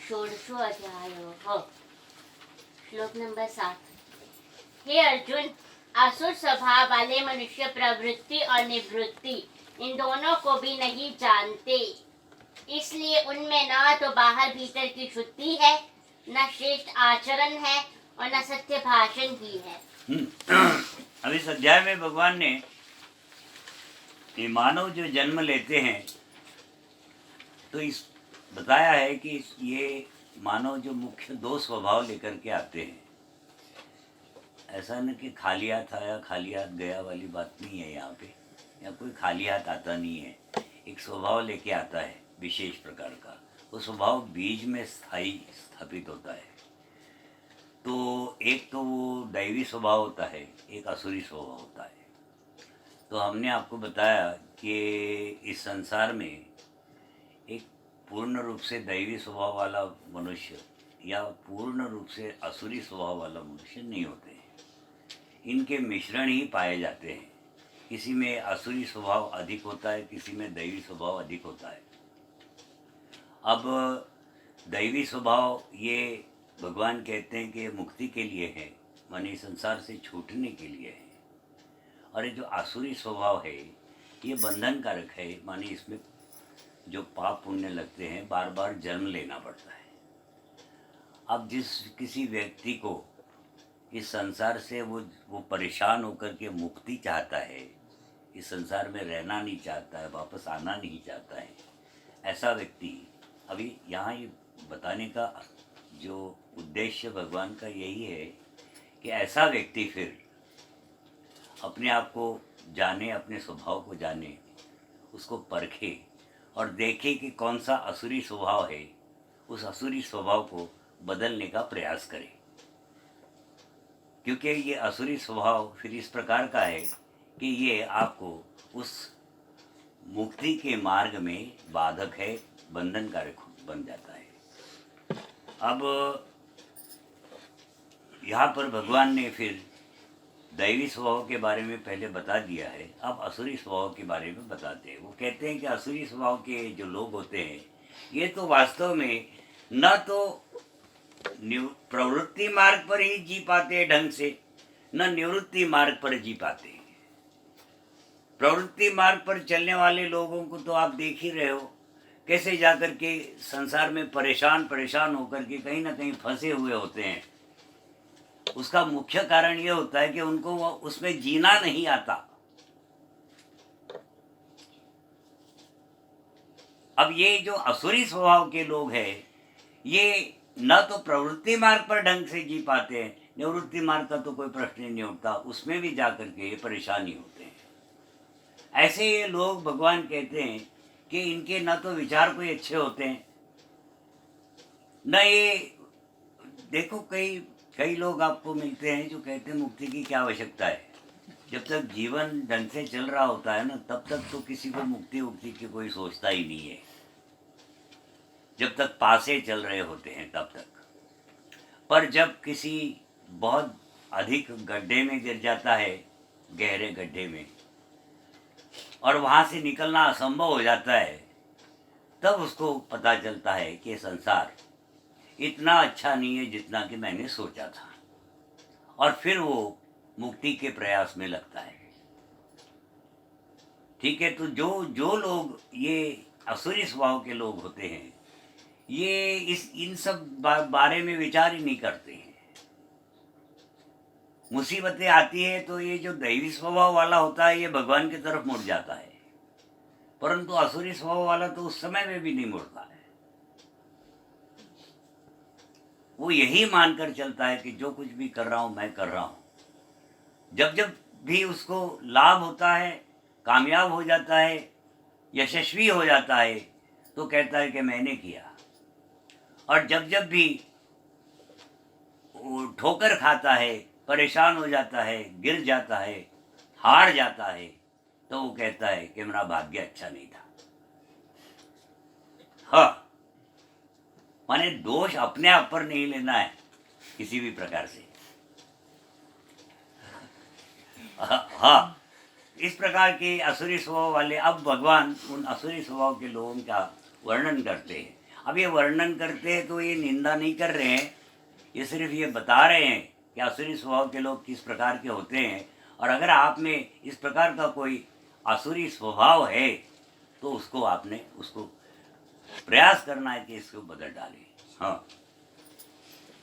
षोडशोऽध्यायः। श्लोक नंबर 7। हे अर्जुन, आसुर स्वभाव वाले मनुष्य प्रवृत्ति और निवृत्ति इन दोनों को भी नहीं जानते, इसलिए उनमें न तो बाहर भीतर की शुद्धि है, न श्रेष्ठ आचरण है और न सत्य भाषण ही है। अब इस अध्याय में भगवान ने ये मानव जो जन्म लेते हैं तो इस बताया है कि ये मानव जो मुख्य दो स्वभाव लेकर के आते हैं। ऐसा न कि खाली हाथ आया खाली हाथ गया वाली बात नहीं है यहाँ पे, या कोई खाली हाथ आता नहीं है। एक स्वभाव लेके आता है विशेष प्रकार का। वो स्वभाव बीज में स्थापित होता है। तो एक तो वो दैवी स्वभाव होता है, एक असुरी स्वभाव होता है। तो हमने आपको बताया कि इस संसार में एक पूर्ण रूप से दैवी स्वभाव वाला मनुष्य या पूर्ण रूप से असुरी स्वभाव वाला मनुष्य नहीं होते हैं। इनके मिश्रण ही पाए जाते हैं। किसी में असुरी स्वभाव अधिक होता है, किसी में दैवी स्वभाव अधिक होता है। अब दैवी स्वभाव ये भगवान कहते हैं कि मुक्ति के लिए है, माने संसार से छूटने के लिए है। और ये जो आसुरी स्वभाव है ये बंधन कारक है, माने इसमें जो पाप पुण्य लगते हैं बार बार जन्म लेना पड़ता है। अब जिस किसी व्यक्ति को इस संसार से वो परेशान होकर के मुक्ति चाहता है, इस संसार में रहना नहीं चाहता है, वापस आना नहीं चाहता है, ऐसा व्यक्ति, अभी यहाँ ये बताने का जो उद्देश्य भगवान का यही है कि ऐसा व्यक्ति फिर अपने आप को जाने, अपने स्वभाव को जाने, उसको परखे और देखे कि कौन सा असुरी स्वभाव है, उस असुरी स्वभाव को बदलने का प्रयास करे। क्योंकि ये असुरी स्वभाव फिर इस प्रकार का है कि ये आपको उस मुक्ति के मार्ग में बाधक है, बंधनकारक बन जाता है। अब यहाँ पर भगवान ने फिर दैवी स्वभाव के बारे में पहले बता दिया है, अब असुरी स्वभाव के बारे में बताते हैं। वो कहते हैं कि असुरी स्वभाव के जो लोग होते हैं ये तो वास्तव में न तो प्रवृत्ति मार्ग पर ही जी पाते हैं ढंग से, न निवृत्ति मार्ग पर जी पाते हैं। प्रवृत्ति मार्ग पर चलने वाले लोगों को तो आप देख ही रहे हो, कैसे जाकर के संसार में परेशान होकर के कहीं ना कहीं फंसे हुए होते हैं। उसका मुख्य कारण ये होता है कि उनको उसमें जीना नहीं आता। अब ये जो असुरी स्वभाव के लोग हैं ये न तो प्रवृत्ति मार्ग पर ढंग से जी पाते हैं, निवृत्ति मार्ग का तो कोई प्रश्न ही नहीं उठता, उसमें भी जाकर के परेशानी होते हैं। ऐसे ये लोग भगवान कहते हैं कि इनके न तो विचार कोई अच्छे होते हैं, न ये देखो कई लोग आपको मिलते हैं जो कहते हैं मुक्ति की क्या आवश्यकता है। जब तक जीवन ढंग से चल रहा होता है ना, तब तक तो किसी को मुक्ति की कोई सोचता ही नहीं है। जब तक पासे चल रहे होते हैं तब तक। पर जब किसी बहुत अधिक गड्ढे में गिर जाता है, गहरे गड्ढे में, और वहाँ से निकलना असंभव हो जाता है, तब उसको पता चलता है कि संसार इतना अच्छा नहीं है जितना कि मैंने सोचा था, और फिर वो मुक्ति के प्रयास में लगता है। ठीक है, तो जो लोग ये असुरी स्वभाव के लोग होते हैं ये इन सब बारे में विचार ही नहीं करते हैं। मुसीबतें आती है तो ये जो दैवी स्वभाव वाला होता है ये भगवान की तरफ मुड़ जाता है, परंतु असुरी स्वभाव वाला तो उस समय में भी नहीं मुड़ता है। वो यही मानकर चलता है कि जो कुछ भी कर रहा हूँ मैं कर रहा हूँ। जब भी उसको लाभ होता है, कामयाब हो जाता है, यशस्वी हो जाता है, तो कहता है कि मैंने किया। और जब भी वो ठोकर खाता है, परेशान हो जाता है, गिर जाता है, हार जाता है, तो वो कहता है कि मेरा भाग्य अच्छा नहीं था। हाँ, माने दोष अपने आप पर नहीं लेना है किसी भी प्रकार से। हाँ, इस प्रकार के असुरी स्वभाव वाले, अब भगवान उन असुरी स्वभाव के लोगों का वर्णन करते हैं। अब ये वर्णन करते हैं तो ये निंदा नहीं कर रहे हैं, ये सिर्फ ये बता रहे हैं कि आसुरी स्वभाव के लोग किस प्रकार के होते हैं। और अगर आप में इस प्रकार का कोई आसुरी स्वभाव है तो उसको आपने उसको प्रयास करना है कि इसको बदल डालें। हाँ,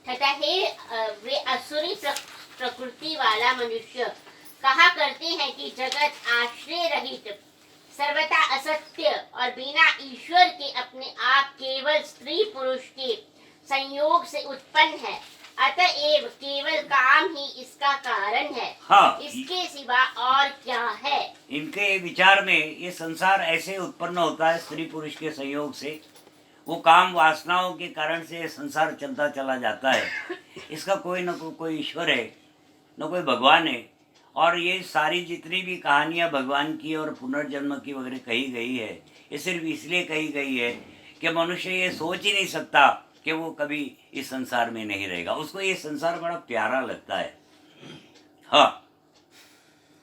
तथा वे असुरी प्रकृति वाला मनुष्य कहा करते हैं कि जगत आश्रय रहित, सर्वथा असत्य और बिना ईश्वर के अपने आप केवल स्त्री पुरुष के संयोग से उत्पन्न है, अतएव केवल काम ही इसका कारण है। हाँ, इसके सिवा और क्या है। इनके विचार में ये संसार ऐसे उत्पन्न होता है स्त्री पुरुष के संयोग से, वो काम वासनाओं के कारण से संसार चलता चला जाता है। इसका कोई न कोई ईश्वर है, न कोई भगवान है। और ये सारी जितनी भी कहानियाँ भगवान की और पुनर्जन्म की वगैरह कही गई है, ये सिर्फ इसलिए कही गई है कि मनुष्य ये सोच ही नहीं सकता कि वो कभी इस संसार में नहीं रहेगा। उसको ये संसार बड़ा प्यारा लगता है। हाँ,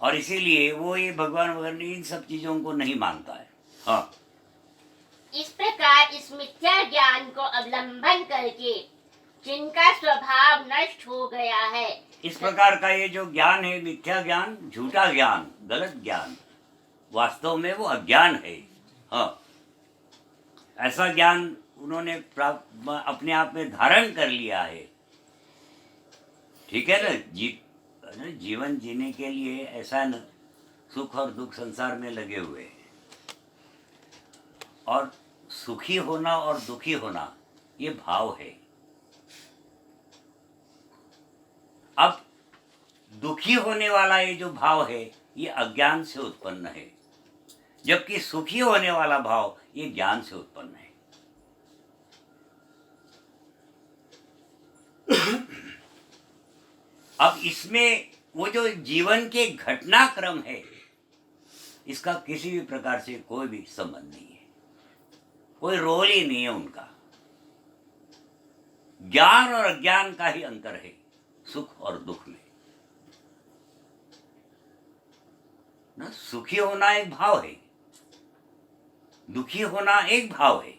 और इसीलिए वो ये भगवान वगैरह इन सब चीज़ों को नहीं मानता है। हाँ, इस प्रकार इस मिथ्या ज्ञान को अवलंबन करके जिनका स्वभाव नष्ट हो गया है, इस प्रकार का ये जो ज्ञान है, मिथ्या ज्ञान, झूठा ज्ञान, गलत ज्ञान, वास्तव में वो अज्ञान है। हाँ, ऐसा ज्ञान उन्होंने अपने आप में धारण कर लिया है। ठीक है ना, जीवन जीने के लिए ऐसा न सुख और दुख संसार में लगे हुए हैं, और सुखी होना और दुखी होना ये भाव है। अब दुखी होने वाला ये जो भाव है ये अज्ञान से उत्पन्न है, जबकि सुखी होने वाला भाव ये ज्ञान से उत्पन्न है। अब इसमें वो जो जीवन के घटनाक्रम है, इसका किसी भी प्रकार से कोई भी संबंध नहीं है, कोई रोल ही नहीं है उनका। ज्ञान और अज्ञान का ही अंतर है सुख और दुख में ना। सुखी होना एक भाव है, दुखी होना एक भाव है।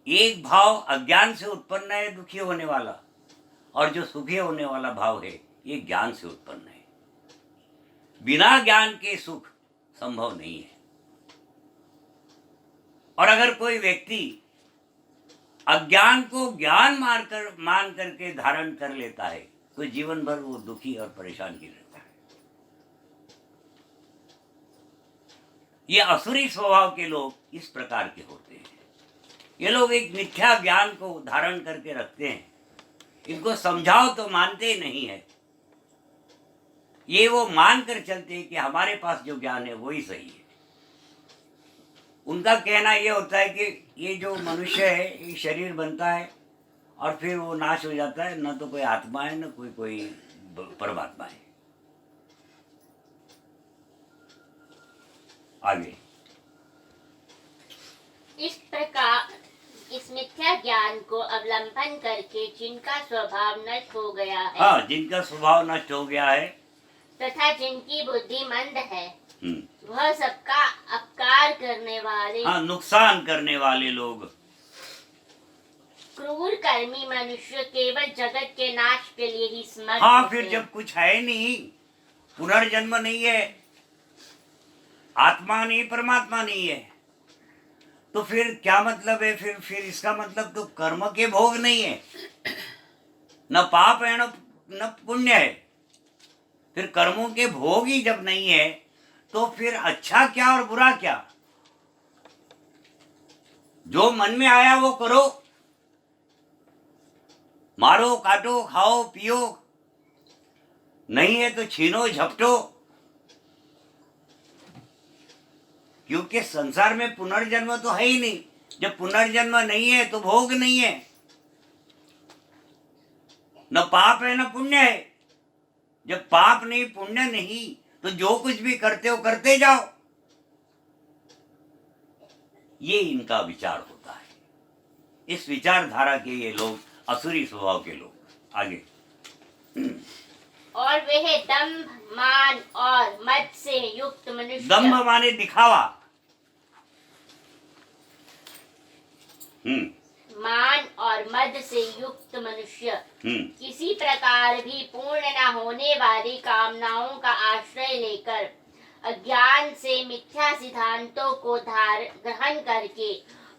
एक भाव अज्ञान से उत्पन्न है दुखी होने वाला, और जो सुखी होने वाला भाव है ये ज्ञान से उत्पन्न है। बिना ज्ञान के सुख संभव नहीं है। और अगर कोई व्यक्ति अज्ञान को ज्ञान मान करके धारण कर लेता है तो जीवन भर वो दुखी और परेशान ही रहता है। ये असुरी स्वभाव के लोग इस प्रकार के होते हैं। ये लोग एक मिथ्या ज्ञान को धारण करके रखते हैं, इनको समझाओ तो मानते ही नहीं है। ये वो मान कर चलते हैं कि हमारे पास जो ज्ञान है वही सही है। उनका कहना ये होता है कि ये जो मनुष्य है ये शरीर बनता है और फिर वो नाश हो जाता है, न तो कोई आत्मा है न कोई परमात्मा है। आगे इस प्रकार इस मिथ्या ज्ञान को अवलंबन करके जिनका स्वभाव नष्ट हो गया है, हाँ, जिनका स्वभाव नष्ट हो गया है तथा जिनकी बुद्धि मंद है, वह सबका अपकार करने वाले, हाँ, नुकसान करने वाले लोग, क्रूर कर्मी मनुष्य केवल जगत के नाश के लिए ही समर्थ हाँ, होते फिर हैं। जब कुछ है नहीं, पुनर्जन्म नहीं है, आत्मा नहीं, परमात्मा नहीं है, तो फिर क्या मतलब है? फिर इसका मतलब तो कर्म के भोग नहीं है, न पाप है न पुण्य है। फिर कर्मों के भोग ही जब नहीं है तो फिर अच्छा क्या और बुरा क्या? जो मन में आया वो करो, मारो काटो खाओ पियो, नहीं है तो छीनो झपटो, क्योंकि संसार में पुनर्जन्म तो है ही नहीं। जब पुनर्जन्म नहीं है तो भोग नहीं है, न पाप है न पुण्य है। जब पाप नहीं पुण्य नहीं तो जो कुछ भी करते हो करते जाओ, ये इनका विचार होता है। इस विचारधारा के ये लोग असुरी स्वभाव के लोग। आगे और वह दंभ मान और मद से युक्त मनुष्य, दंभ माने दिखावा, मान और मद से युक्त मनुष्य किसी प्रकार भी पूर्ण न होने वाली कामनाओं का आश्रय लेकर अज्ञान से मिथ्या सिद्धांतों को ग्रहण करके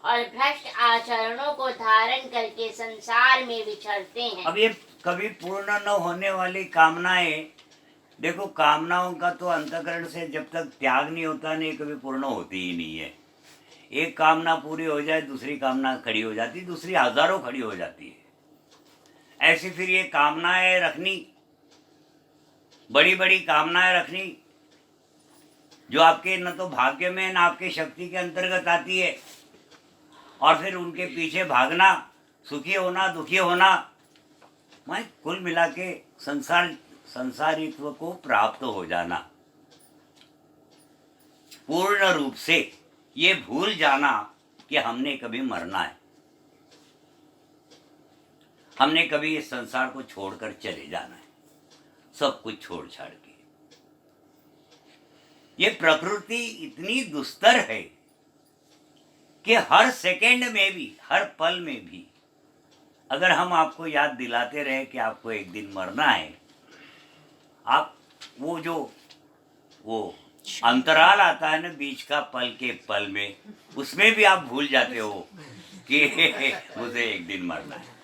और भ्रष्ट आचरणों को धारण करके संसार में विचरते हैं। अब ये कभी पूर्ण न होने वाली कामनाएं, देखो कामनाओं का तो अंतःकरण से जब तक त्याग नहीं होता नहीं कभी पूर्ण होती ही नहीं है। एक कामना पूरी हो जाए दूसरी कामना खड़ी हो जाती, दूसरी हजारों खड़ी हो जाती है। ऐसी फिर ये कामनाएं रखनी, बड़ी बड़ी कामनाएं रखनी जो आपके न तो भाग्य में न आपके शक्ति के अंतर्गत आती है, और फिर उनके पीछे भागना, सुखी होना दुखी होना, मैं कुल मिला के संसारित्व को प्राप्त हो जाना, पूर्ण रूप से ये भूल जाना कि हमने कभी मरना है, हमने कभी इस संसार को छोड़कर चले जाना है, सब कुछ छोड़ छाड़ के। ये प्रकृति इतनी दुस्तर है कि हर सेकंड में भी, हर पल में भी अगर हम आपको याद दिलाते रहे कि आपको एक दिन मरना है, आप वो अंतराल आता है ना बीच का, पल के पल में, उसमें भी आप भूल जाते हो कि मुझे एक दिन मरना है।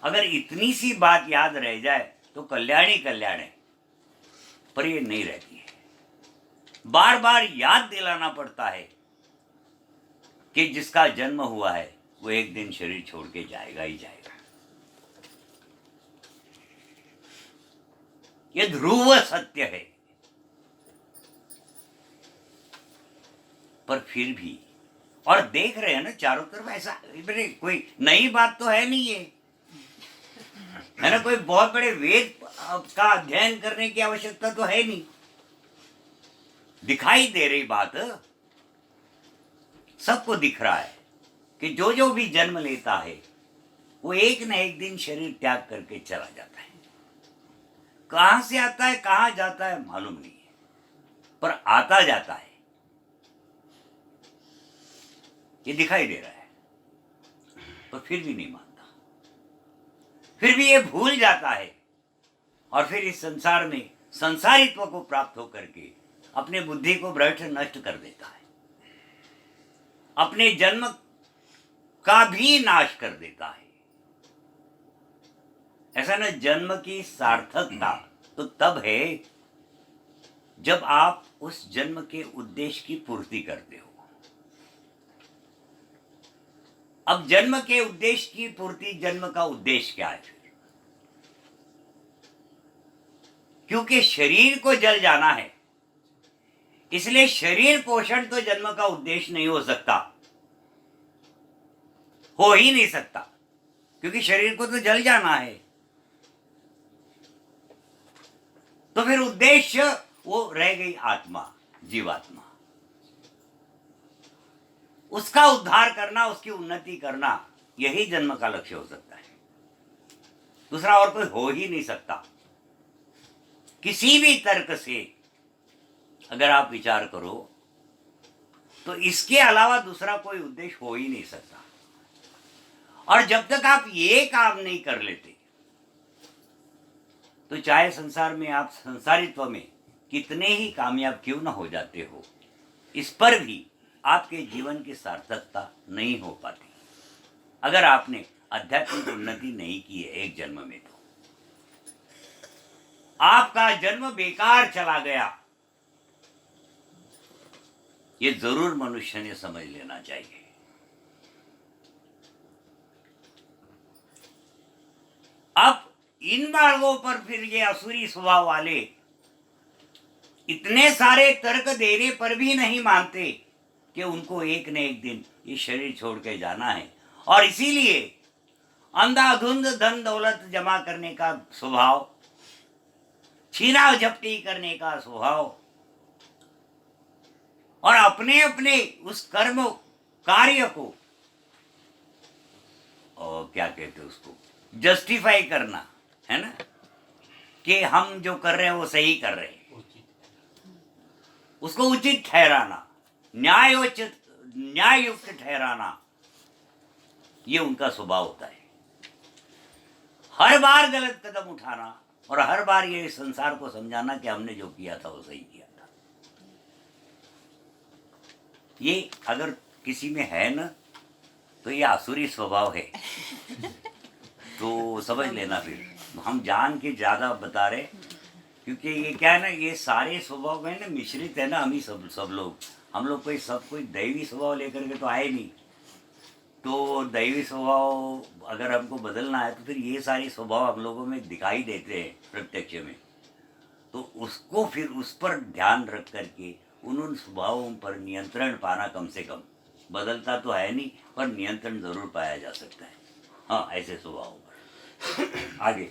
अगर इतनी सी बात याद रह जाए तो कल्याण ही कल्याण है, पर ये नहीं रहती है। बार बार याद दिलाना पड़ता है कि जिसका जन्म हुआ है वो एक दिन शरीर छोड़ के जाएगा ही जाएगा। ये ध्रुव सत्य है, पर फिर भी, और देख रहे हैं ना चारों तरफ ऐसा, कोई नई बात तो है नहीं है ना, कोई बहुत बड़े वेद का अध्ययन करने की आवश्यकता तो है नहीं, दिखाई दे रही बात सबको दिख रहा है कि जो जो भी जन्म लेता है वो एक न एक दिन शरीर त्याग करके चला जाता है। कहां से आता है कहां जाता है मालूम नहीं है, पर आता जाता है, ये दिखाई दे रहा है, पर फिर भी नहीं मानता, फिर भी ये भूल जाता है, और फिर इस संसार में संसारित्व को प्राप्त होकर के अपने बुद्धि को भ्रष्ट नष्ट कर देता है, अपने जन्म का भी नाश कर देता है। ऐसा ना, जन्म की सार्थकता तो तब है जब आप उस जन्म के उद्देश्य की पूर्ति करते हो। अब जन्म के उद्देश्य की पूर्ति, जन्म का उद्देश्य क्या है फिर? क्योंकि शरीर को जल जाना है, इसलिए शरीर पोषण तो जन्म का उद्देश्य नहीं हो सकता, हो ही नहीं सकता, क्योंकि शरीर को तो जल जाना है। तो फिर उद्देश्य वो रह गई आत्मा, जीवात्मा, उसका उद्धार करना, उसकी उन्नति करना, यही जन्म का लक्ष्य हो सकता है, दूसरा और कोई हो ही नहीं सकता। किसी भी तर्क से अगर आप विचार करो तो इसके अलावा दूसरा कोई उद्देश्य हो ही नहीं सकता। और जब तक आप ये काम नहीं कर लेते तो चाहे संसार में आप संसारित्व में कितने ही कामयाब क्यों न हो जाते हो, इस पर भी आपके जीवन की सार्थकता नहीं हो पाती अगर आपने आध्यात्मिक उन्नति नहीं की है एक जन्म में। तो आपका जन्म बेकार चला गया, ये जरूर मनुष्य ने समझ लेना चाहिए। अब इन बालकों पर फिर ये असुरी स्वभाव वाले इतने सारे तर्क देने पर भी नहीं मानते कि उनको एक न एक दिन ये शरीर छोड़ के जाना है, और इसीलिए अंधाधुंध धन दौलत जमा करने का स्वभाव, छीना झपटी करने का स्वभाव, और अपने अपने उस कर्म कार्य को, और क्या कहते उसको, जस्टिफाई करना, है ना, कि हम जो कर रहे हैं वो सही कर रहे हैं, उसको उचित ठहराना, न्यायोचित न्याययुक्त ठहराना, ये उनका स्वभाव होता है। हर बार गलत कदम उठाना और हर बार ये संसार को समझाना कि हमने जो किया था वो सही किया था। ये अगर किसी में है ना, तो ये आसुरी स्वभाव है। तो समझ लेना। फिर हम जान के ज़्यादा बता रहे, क्योंकि ये क्या है ना, ये सारे स्वभाव में ना मिश्रित है ना, हम ही सब लोग, हम लोग कोई दैवी स्वभाव लेकर के तो आए नहीं। तो दैवी स्वभाव अगर हमको बदलना है तो फिर ये सारे स्वभाव हम लोगों में दिखाई देते हैं प्रत्यक्ष में। तो उसको फिर उस पर ध्यान रख करके उन स्वभावों पर नियंत्रण पाना, कम से कम बदलता तो है नहीं पर नियंत्रण जरूर पाया जा सकता है। हाँ, ऐसे स्वभावों पर। आगे।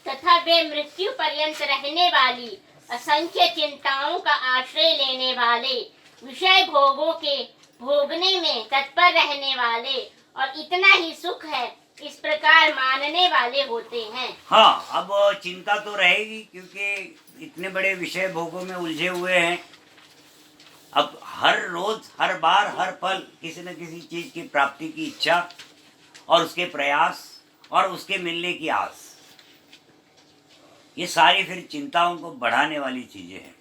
तथा वे मृत्यु पर्यंत रहने वाली असंख्य चिंताओं का आश्रय लेने वाले, विषय भोगों के भोगने में तत्पर रहने वाले और इतना ही सुख है इस प्रकार मानने वाले होते हैं। हाँ, अब चिंता तो रहेगी क्योंकि इतने बड़े विषय भोगों में उलझे हुए हैं। अब हर रोज, हर बार, हर पल किसी न किसी चीज की प्राप्ति की इच्छा और उसके प्रयास और उसके मिलने की आस, ये सारी फिर चिंताओं को बढ़ाने वाली चीजें हैं।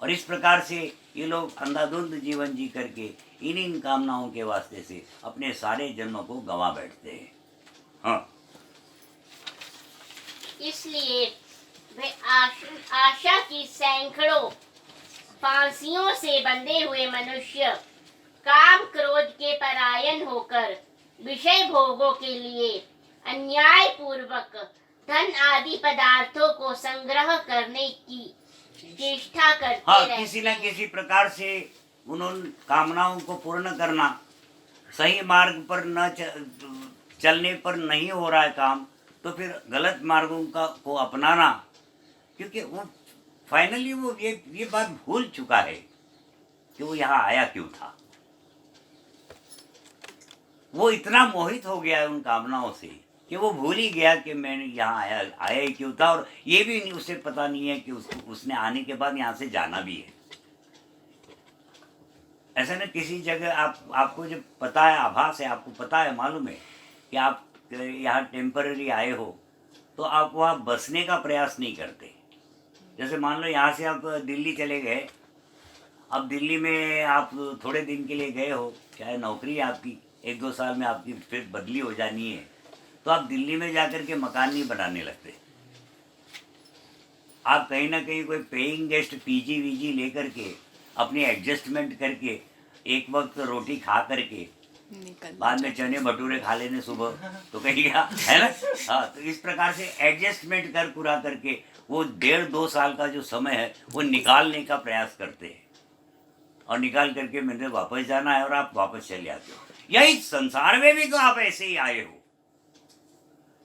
और इस प्रकार से ये लोग अंधाधुंध जीवन जी करके इन कामनाओं के वास्ते से अपने सारे जन्मों को गंवा बैठते हैं। हाँ, इसलिए वे आशा की सैकड़ों फांसियों से बंधे हुए मनुष्य काम क्रोध के परायण होकर विषय भोगों के लिए अन्याय पूर्वक धन आदि पदार्थों को संग्रह करने की चेष्टा करते हाँ, रहते किसी न हैं। किसी प्रकार से उन्होंने कामनाओं को पूर्ण करना, सही मार्ग पर न चलने पर नहीं हो रहा है काम, तो फिर गलत मार्गों को अपनाना, क्योंकि वो फाइनली वो ये बात भूल चुका है कि वो यहाँ आया क्यों था। वो इतना मोहित हो गया है उन कामनाओं से कि वो भूल ही गया कि मैंने यहाँ आया ही क्यों था। और ये भी उसे पता नहीं है कि उसने आने के बाद यहाँ से जाना भी है। ऐसा ना, किसी जगह आपको जब पता है, आभास है, आपको पता है, मालूम है कि आप यहाँ टेम्पररी आए हो, तो आप वहाँ बसने का प्रयास नहीं करते। जैसे मान लो यहाँ से आप दिल्ली चले गए, अब दिल्ली में आप थोड़े दिन के लिए गए हो, चाहे नौकरी है आपकी, 1-2 साल में आपकी फिर बदली हो जानी है, तो आप दिल्ली में जाकर के मकान नहीं बनाने लगते। आप कहीं ना कहीं कोई पेइंग गेस्ट पीजी वीजी लेकर के अपनी एडजस्टमेंट करके एक वक्त रोटी खा करके बाद में चने भटूरे खा लेने सुबह, तो कहीं है ना। हाँ, तो इस प्रकार से एडजस्टमेंट कर पूरा करके वो 1.5-2 साल का जो समय है वो निकालने का प्रयास करते हैं, और निकाल करके मैंने वापस जाना है और आप वापस चले आते हो। यही संसार में भी तो आप ऐसे ही आए हो।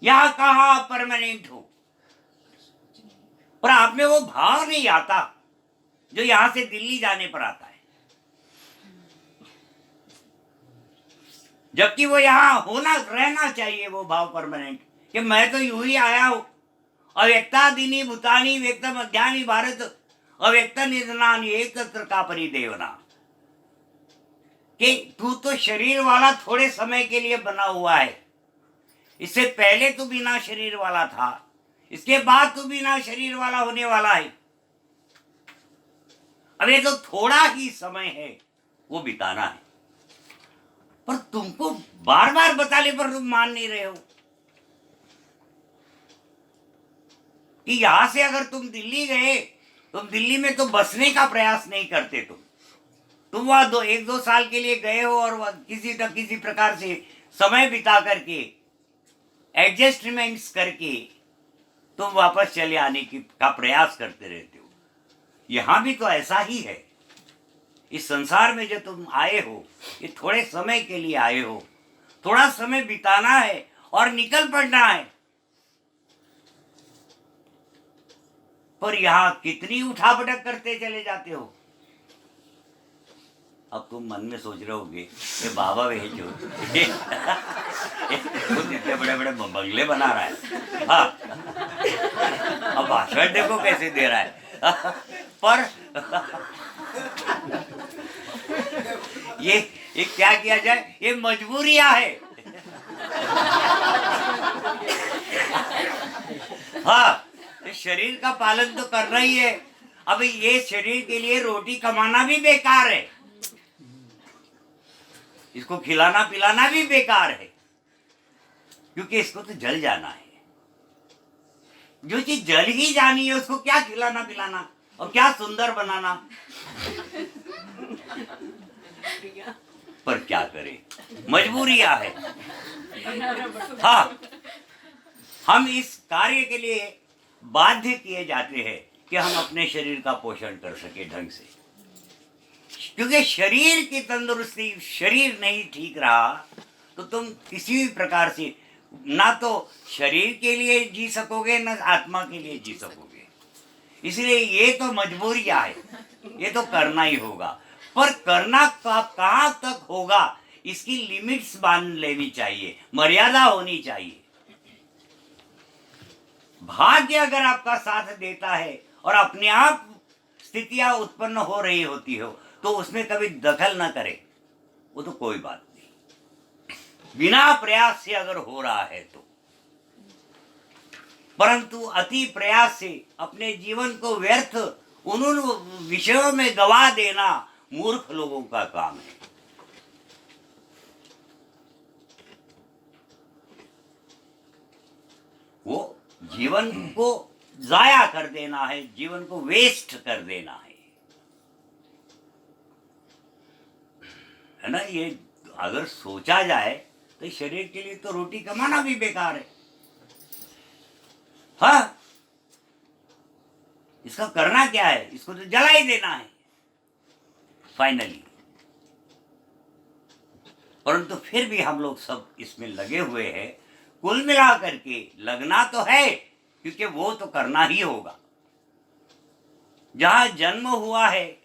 यहाँ कहाँ आप परमानेंट हो, पर आप में वो भाव नहीं आता जो यहाँ से दिल्ली जाने पर आता है, जबकि वो यहाँ होना रहना चाहिए वो भाव परमानेंट, कि मैं तो यूं ही आया हूं। अव्यक्ता दिनी भूतानी व्यक्ता मध्यानि भारत अव्यक्ता निधनानि एकत्र का परिदेवना, कि तू तो शरीर वाला थोड़े समय के लिए बना हुआ है, इससे पहले तू बिना शरीर वाला था, इसके बाद तू बिना शरीर वाला होने वाला है। अब ये तो थोड़ा ही समय है वो बिताना है, पर तुमको बार बार बताने पर तुम मान नहीं रहे हो कि यहां से अगर तुम दिल्ली गए, तुम दिल्ली में तो बसने का प्रयास नहीं करते। तुम वहां 1-2 साल के लिए गए हो और किसी न किसी प्रकार से समय बिता करके एडजस्टमेंट्स करके तुम वापस चले आने का प्रयास करते रहते हो। यहां भी तो ऐसा ही है। इस संसार में जो तुम आए हो, ये थोड़े समय के लिए आए हो, थोड़ा समय बिताना है और निकल पड़ना है। पर यहां कितनी उठापटक करते चले जाते हो। अब तुम मन में सोच रहे होगे ये बाबा वे जो खुद इतने बड़े बड़े बंगले बना रहा है, हाँ, अब भाषण देखो कैसे दे रहा है। पर ये क्या किया जाए, ये मजबूरियां है। हाँ, तो शरीर का पालन तो करना ही है। अब ये शरीर के लिए रोटी कमाना भी बेकार है, इसको खिलाना पिलाना भी बेकार है, क्योंकि इसको तो जल जाना है। जो चीज जल ही जानी है उसको क्या खिलाना पिलाना और क्या सुंदर बनाना। पर क्या करें, मजबूरियां है। हाँ, हम इस कार्य के लिए बाध्य किए जाते हैं कि हम अपने शरीर का पोषण कर सके ढंग से, क्योंकि शरीर की तंदुरुस्ती, शरीर नहीं ठीक रहा तो तुम किसी भी प्रकार से ना तो शरीर के लिए जी सकोगे ना आत्मा के लिए जी सकोगे। इसलिए ये तो मजबूरियां है, ये तो करना ही होगा। पर करना कहाँ तक होगा, इसकी लिमिट्स बांध लेनी चाहिए, मर्यादा होनी चाहिए। भाग्य अगर आपका साथ देता है और अपने आप स्थितियां उत्पन्न हो रही होती हो तो उसमें कभी दखल ना करे, वो तो कोई बात नहीं, बिना प्रयास से अगर हो रहा है तो। परंतु अति प्रयास से अपने जीवन को व्यर्थ उन विषयों में गवा देना मूर्ख लोगों का काम है। वो जीवन को जाया कर देना है, जीवन को वेस्ट कर देना है ना। ये अगर सोचा जाए तो शरीर के लिए तो रोटी कमाना भी बेकार है। हाँ, इसका करना क्या है, इसको तो जला ही देना है फाइनली। परंतु फिर भी हम लोग सब इसमें लगे हुए हैं। कुल मिला करके लगना तो है, क्योंकि वो तो करना ही होगा। जहां जन्म हुआ है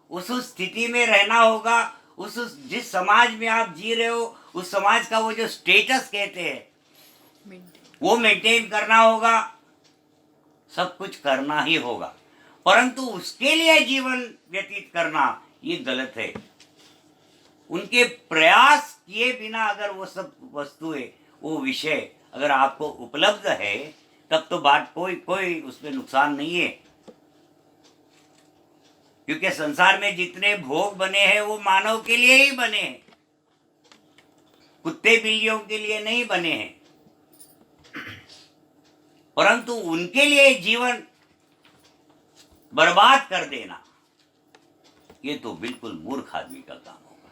उस स्थिति में रहना होगा, उस जिस समाज में आप जी रहे हो उस समाज का वो जो स्टेटस कहते हैं वो मेंटेन करना होगा, सब कुछ करना ही होगा। परंतु उसके लिए जीवन व्यतीत करना ये गलत है। उनके प्रयास किए बिना अगर वो सब वस्तुएं, वो विषय अगर आपको उपलब्ध है तब तो बात कोई उसमें नुकसान नहीं है। क्योंकि संसार में जितने भोग बने हैं वो मानव के लिए ही बने हैं, कुत्ते बिल्लियों के लिए नहीं बने हैं। परंतु उनके लिए जीवन बर्बाद कर देना ये तो बिल्कुल मूर्ख आदमी का काम होगा।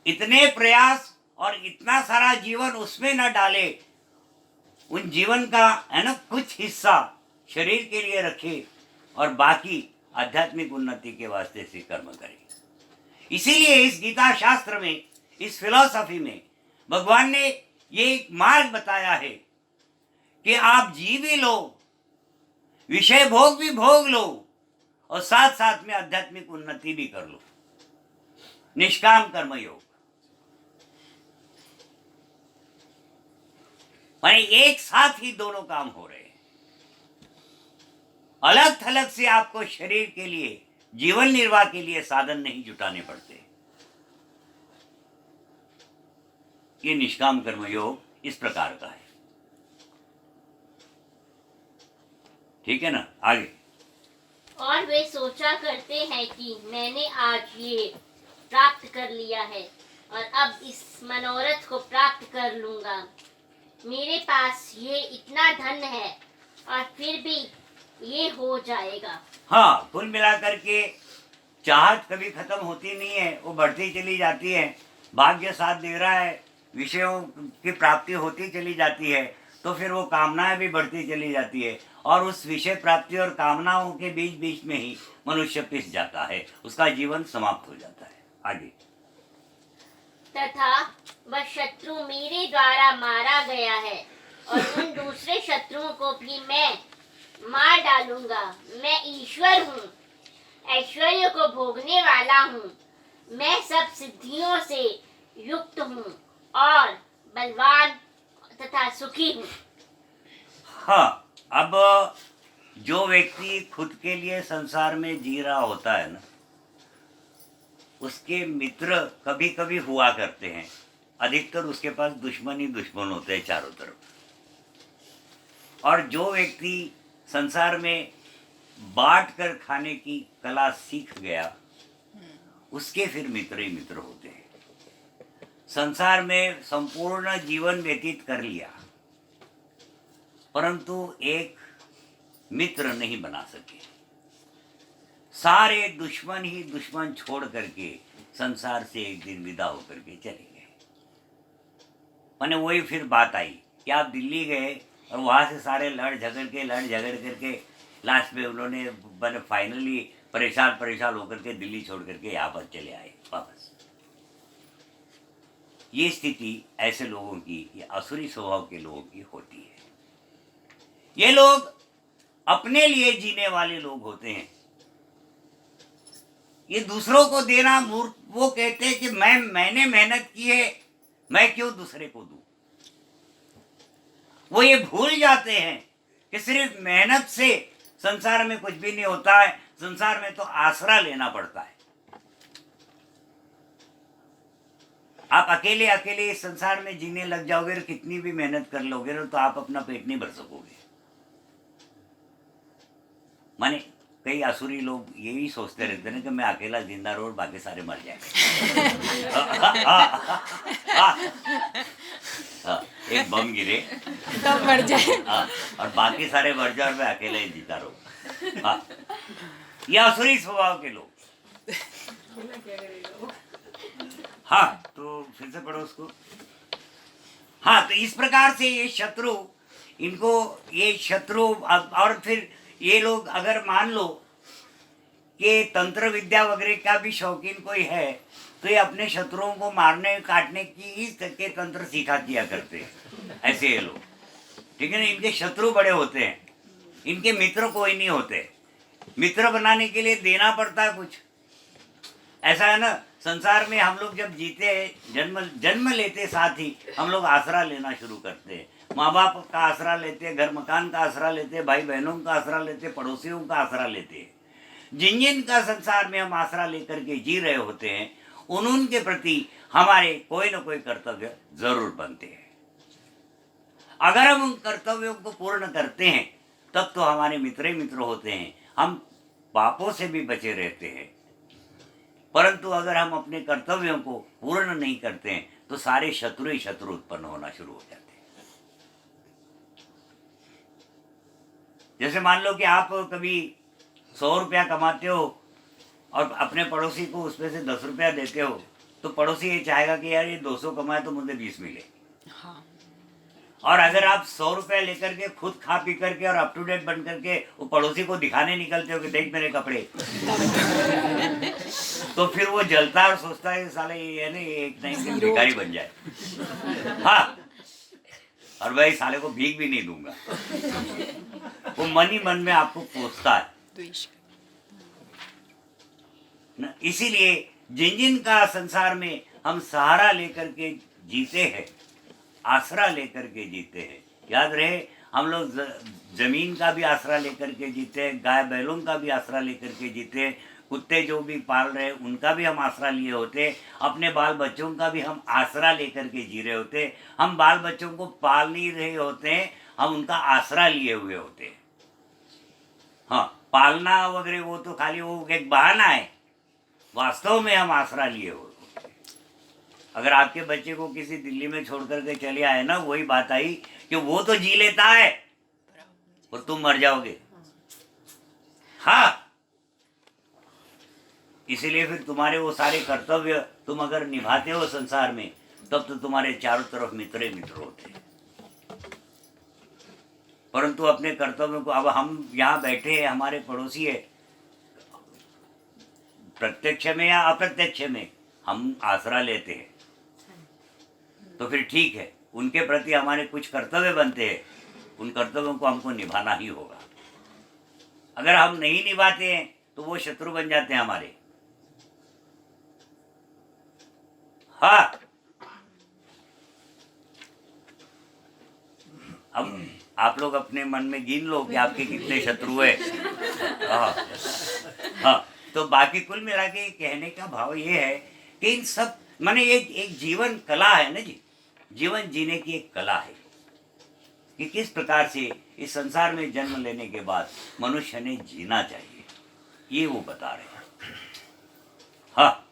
इतने प्रयास और इतना सारा जीवन उसमें न डाले, उन जीवन का है ना कुछ हिस्सा शरीर के लिए रखे और बाकी आध्यात्मिक उन्नति के वास्ते से कर्म करे। इसीलिए इस गीता शास्त्र में, इस फिलॉसफी में भगवान ने ये एक मार्ग बताया है कि आप जी भी लो, विषय भोग भी भोग लो और साथ साथ में आध्यात्मिक उन्नति भी कर लो। निष्काम कर्म योग, माने एक साथ ही दोनों काम हो रहे हैं। अलग थलग से आपको शरीर के लिए, जीवन निर्वाह के लिए साधन नहीं जुटाने पड़ते। ये निष्काम कर्म योग इस प्रकार का है। ठीक है ना, आगे। और वे सोचा करते हैं कि मैंने आज ये प्राप्त कर लिया है और अब इस मनोरथ को प्राप्त कर लूंगा। मेरे पास ये इतना धन है और फिर भी ये हो जाएगा। हाँ, कुल मिलाकर के चाहत कभी खत्म होती नहीं है, वो बढ़ती चली जाती है। भाग्य साथ दे रहा है, विषयों की प्राप्ति होती चली जाती है, तो फिर वो कामनाएं भी बढ़ती चली जाती है और उस विषय प्राप्ति और कामनाओं के बीच बीच में ही मनुष्य पिस जाता है, उसका जीवन समाप्त हो जाता है। आगे। तथा वह शत्रु मेरे द्वारा मारा गया है और उन दूसरे शत्रुओं को भी मैं मार डालूंगा। मैं ईश्वर हूँ, ऐश्वर्य को भोगने वाला हूँ, मैं सब सिद्धियों से युक्त हूँ और बलवान तथा सुखी हूँ। हाँ, अब जो व्यक्ति खुद के लिए संसार में जी रहा होता है ना, उसके मित्र कभी कभी हुआ करते हैं, अधिकतर उसके पास दुश्मन ही दुश्मन होते हैं चारों तरफ। और जो व्यक्ति संसार में बांट कर खाने की कला सीख गया, उसके फिर मित्र ही मित्र होते हैं। संसार में संपूर्ण जीवन व्यतीत कर लिया, परंतु एक मित्र नहीं बना सके। सारे दुश्मन ही दुश्मन छोड़ करके संसार से एक दिन विदा होकर के चले गए। मैंने वही फिर बात आई कि आप दिल्ली गए और वहाँ से सारे लड़ झगड़ करके लास्ट में उन्होंने मैंने फाइनली परेशान होकर के दिल्ली छोड़ करके यहाँ पर चले आए वापस। ये स्थिति ऐसे लोगों की, ये असुरी स्वभाव के लोगों की होती है। ये लोग अपने लिए जीने वाले लोग होते हैं। ये दूसरों को देना मूर्ख, वो कहते हैं कि मैंने मेहनत की है, मैं क्यों दूसरे को दूं। वो ये भूल जाते हैं कि सिर्फ मेहनत से संसार में कुछ भी नहीं होता है। संसार में तो आसरा लेना पड़ता है। आप अकेले अकेले इस संसार में जीने लग जाओगे और कितनी भी मेहनत कर लोगे तो आप अपना पेट नहीं भर सकोगे। माने कई असुरी लोग यही सोचते रहते हैं कि मैं अकेला जिंदा रहूं और बाकी सारे मर जाएंगे। एक बम गिरे तब मर जाए। और बाकी सारे मर जाए और मैं अकेला ही जीता रहूं। ये असुरी स्वभाव के लोग। हाँ, तो फिर से पढ़ो उसको। हाँ, तो इस प्रकार से ये शत्रु, इनको ये शत्रु, और फिर ये लोग अगर मान लो कि तंत्र विद्या वगैरह का भी शौकीन कोई है, तो ये अपने शत्रुओं को मारने काटने की ही के तंत्र सीखा किया करते हैं। ऐसे ये लोग, ठीक है ना, इनके शत्रु बड़े होते हैं, इनके मित्र कोई नहीं होते। मित्र बनाने के लिए देना पड़ता है कुछ। ऐसा है ना, संसार में हम लोग जब जीते हैं, जन्म लेते साथ ही हम लोग आसरा लेना शुरू करते हैं। माँ बाप का आसरा लेते हैं, घर मकान का आसरा लेते हैं, भाई बहनों का आसरा लेते हैं, पड़ोसियों का आसरा लेते हैं। जिन का संसार में हम आसरा लेकर के जी रहे होते हैं, उनके प्रति हमारे कोई ना कोई कर्तव्य जरूर बनते हैं। अगर हम उन कर्तव्यों को पूर्ण करते हैं तब तो हमारे मित्र ही मित्र होते हैं, हम पापों से भी बचे रहते हैं। परंतु अगर हम अपने कर्तव्यों को पूर्ण नहीं करते हैं तो सारे शत्रु ही शत्रु उत्पन्न होना शुरू हो जाते हैं। जैसे मान लो कि आप कभी 100 रुपया कमाते हो और अपने पड़ोसी को उसमें से 10 रुपया देते हो, तो पड़ोसी ये चाहेगा कि यार ये 200 कमाए तो मुझे 20 मिले। हाँ। और अगर आप 100 रुपया लेकर के खुद खा पी करके और अप टू डेट बन करके वो पड़ोसी को दिखाने निकलते हो कि देख मेरे कपड़े, तो फिर वो जलता है और सोचता है साले ये नहीं एक नहीं कि भिखारी बन जाए। हाँ, और भाई साले को भीख भी नहीं दूंगा। वो मन ही मन में आपको कोसता है ना। इसीलिए जिन का संसार में हम सहारा लेकर के जीते हैं, आसरा लेकर के जीते हैं, याद रहे हम लोग जमीन का भी आसरा लेकर के जीते हैं, गाय बैलों का भी आसरा लेकर के जीते हैं, कुत्ते जो भी पाल रहे उनका भी हम आसरा लिए होते, अपने बाल बच्चों का भी हम आसरा लेकर के जी रहे होते। हम बाल बच्चों को पाल नहीं रहे होते हैं, हम उनका आसरा लिए हुए होते हैं। हाँ, पालना वगैरह वो तो खाली वो एक बहाना है, वास्तव में हम आसरा लिए होते। अगर आपके बच्चे को किसी दिल्ली में छोड़ करके चले आए ना, वही बात आई कि वो तो जी लेता है और तुम मर जाओगे। हाँ, इसीलिए फिर तुम्हारे वो सारे कर्तव्य तुम अगर निभाते हो संसार में, तब तो तुम्हारे चारों तरफ मित्र ही मित्र होते हैं। परंतु अपने कर्तव्यों को, अब हम यहाँ बैठे हैं, हमारे पड़ोसी है, प्रत्यक्ष में या अप्रत्यक्ष में हम आसरा लेते हैं, तो फिर ठीक है, उनके प्रति हमारे कुछ कर्तव्य बनते हैं, उन कर्तव्यों को हमको निभाना ही होगा। अगर हम नहीं निभाते हैं तो वो शत्रु बन जाते हैं हमारे। हाँ, अब आप लोग अपने मन में गिन लो कि आपके कितने शत्रु है। हाँ, हाँ, तो बाकी कुल मिला के कहने का भाव ये है कि इन सब माने एक जीवन कला है ना जी, जीवन जीने की एक कला है कि किस प्रकार से इस संसार में जन्म लेने के बाद मनुष्य ने जीना चाहिए, ये वो बता रहे हैं। हाँ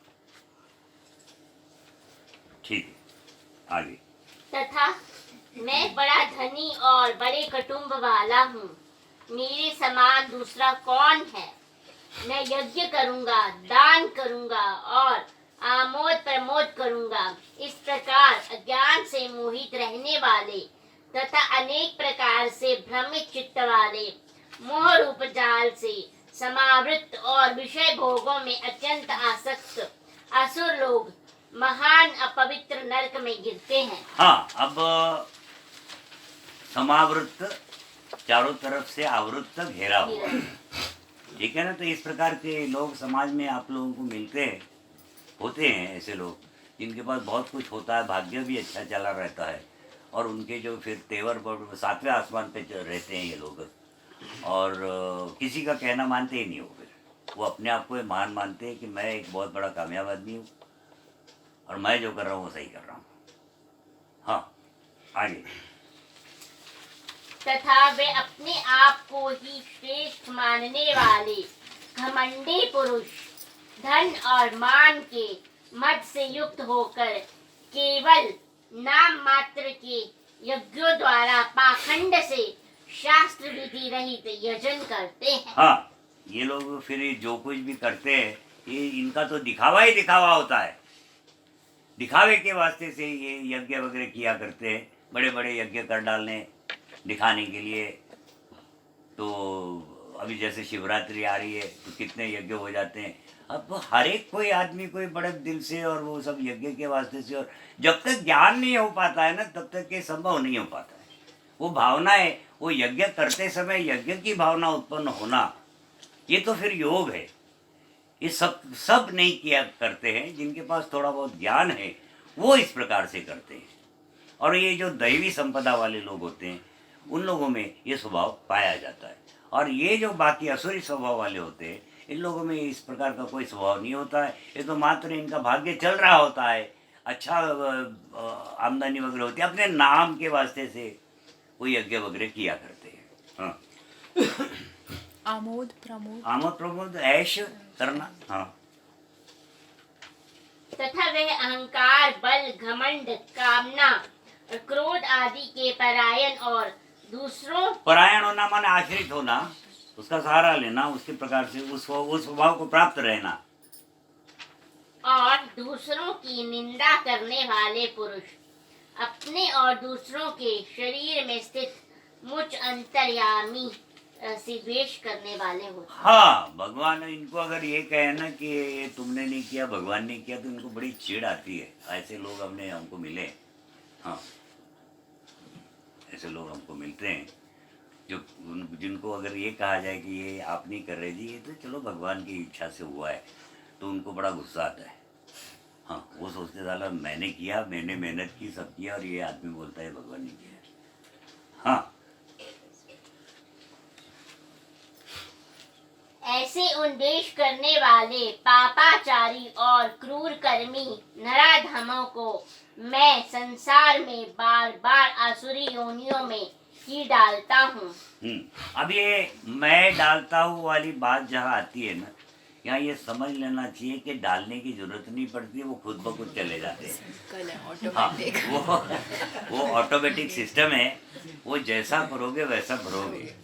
ठीक है, आगे। तथा मैं बड़ा धनी और बड़े कुटुंब वाला हूँ, मेरे समान दूसरा कौन है। मैं यज्ञ करूँगा, दान करूँगा और आमोद प्रमोद करूँगा। इस प्रकार अज्ञान से मोहित रहने वाले तथा अनेक प्रकार से भ्रमित चित्त वाले मोह रूप जाल से समावृत और विषय भोगों में अत्यंत आसक्त असुर लोग महान अपवित्र नरक में गिरते हैं। हाँ, अब समावृत, चारों तरफ से आवृत घेरा हुआ, ठीक है ना। तो इस प्रकार के लोग समाज में आप लोगों को मिलते हैं, होते हैं ऐसे लोग जिनके पास बहुत कुछ होता है, भाग्य भी अच्छा चला रहता है, और उनके जो फिर तेवर पर सातवें आसमान पे रहते हैं ये लोग, और किसी का कहना मानते ही नहीं हो। फिर वो अपने आप को महान मानते हैं कि मैं एक बहुत बड़ा कामयाब आदमी हूँ और मैं जो कर रहा हूँ वो सही कर रहा हूँ। हाँ आगे। तथा वे अपने आप को ही श्रेष्ठ मानने वाले घमंडी पुरुष धन और मान के मद से युक्त होकर केवल नाम मात्र के यज्ञों द्वारा पाखंड से शास्त्र विधि रहित यजन करते हैं। हाँ, ये लोग फिर जो कुछ भी करते हैं ये इनका तो दिखावा ही दिखावा होता है, दिखावे के वास्ते से ये यज्ञ वगैरह किया करते हैं, बड़े बड़े यज्ञ कर डालने दिखाने के लिए। तो अभी जैसे शिवरात्रि आ रही है तो कितने यज्ञ हो जाते हैं। अब तो हर एक कोई आदमी कोई बड़े दिल से और वो सब यज्ञ के वास्ते से, और जब तक ज्ञान नहीं हो पाता है ना तब तक ये संभव नहीं हो पाता है। वो भावना है, वो यज्ञ करते समय यज्ञ की भावना उत्पन्न होना, ये तो फिर योग है। ये सब नहीं किया करते हैं, जिनके पास थोड़ा बहुत ज्ञान है वो इस प्रकार से करते हैं। और ये जो दैवी संपदा वाले लोग होते हैं उन लोगों में ये स्वभाव पाया जाता है, और ये जो बाकी असुरी स्वभाव वाले होते हैं इन लोगों में इस प्रकार का कोई स्वभाव नहीं होता है। ये तो मात्र इनका भाग्य चल रहा होता है, अच्छा आमदनी वगैरह होती है, अपने नाम के वास्ते से वो यज्ञ वगैरह किया करते हैं। हाँ आमोद प्रमोद, आमोद प्रमोद ऐश करना। हाँ तथा वह अहंकार बल घमंड कामना और क्रोध आदि के परायण और दूसरों परायण होना माने आश्रित होना, उसका सहारा लेना, उसके प्रकार से उस स्वभाव को प्राप्त रहना, और दूसरों की निंदा करने वाले पुरुष अपने और दूसरों के शरीर में स्थित मुझ अंतर्यामी से द्वेष करने वाले होते हैं। हाँ, भगवान इनको अगर ये कहे ना कि ये तुमने नहीं किया भगवान ने किया तो इनको बड़ी चिढ़ आती है। ऐसे लोग हमको मिले। हाँ, ऐसे लोग हमको मिलते हैं जो जिनको अगर ये कहा जाए कि ये आप नहीं कर रहे जी, ये तो चलो भगवान की इच्छा से हुआ है, तो उनको बड़ा गुस्सा आता है। हाँ, वो सोचते साला मैंने किया, मैंने मेहनत की, सब किया, और ये आदमी बोलता है भगवान ने किया। हाँ, ऐसे उन्देश करने वाले पापाचारी और क्रूर कर्मी नराधमों को मैं संसार में बार बार आसुरी योनियों में ही डालता हूँ। अब ये मैं डालता हूँ वाली बात जहाँ आती है ना, यहाँ ये समझ लेना चाहिए कि डालने की जरूरत नहीं पड़ती, वो खुद ब खुद चले जाते हैं। हाँ, वो ऑटोमेटिक सिस्टम है, वो जैसा करोगे वैसा भरोगे।